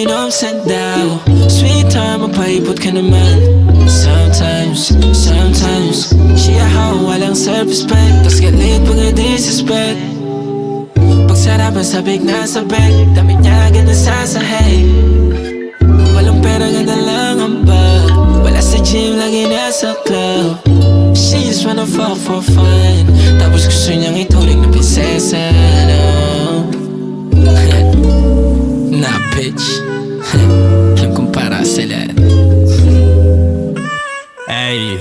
uminom sandaw. Sweet time, magpaipot ka naman. Sometimes she a hoe, walang self-respect. Tas galit pag na-disrespect. Pagsarapan sabik na sabik, damit niya agad nasasahig. Walang pera, ganda lang ang bag. Wala sa gym, lagi nasa club. She just wanna fuck for fun. Tapos gusto niyang ituring na prinsesa, no? Nah, bitch. Alam kong para sila. Ay,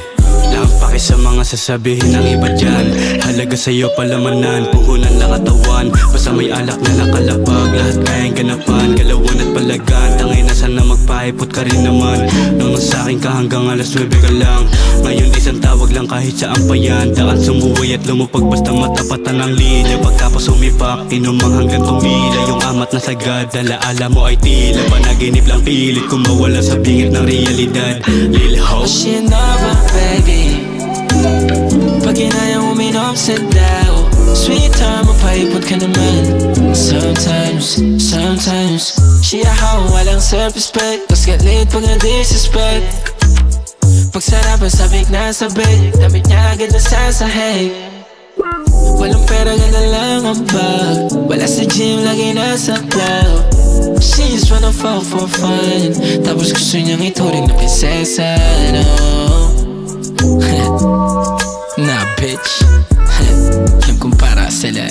lampaki sa mga sasabihin ng iba dyan. Halaga sa'yo palamanan, puhunan lang katawan. Basta may alak na nakalapag, lahat kayang ganapan. Galawan at palagan, tangay na sana magpaipot ka rin naman. Nung nasa'kin ka hanggang alas 9 ka lang. Ngayon isang tawag lang kahit saan pa yan. Daan sumuway at lumupag basta matapatan ng linya. Pagkapos umipak, inumang hanggang tumila. Yung amat na sagad, alaala mo ay tila panaginip lang, pilit kung mawala sa bingit ng realidad. Lil Ho, she another baby. Pag inayang uminom sandaw. Sweet time, magpaipot ka naman. Sometimes she a hoe, walang self-respect. Tas galit pag na-disrespect. Pagsarapan sabik na sabik, damit niya agad nasasahig. Walang pera, ganda lang ang bag. Wala sa gym, lagi nasa club. She just wanna fuck for fun. Tapos gusto niyang ituring na prinsesa, no? Nah, bitch. Alam kong para sila.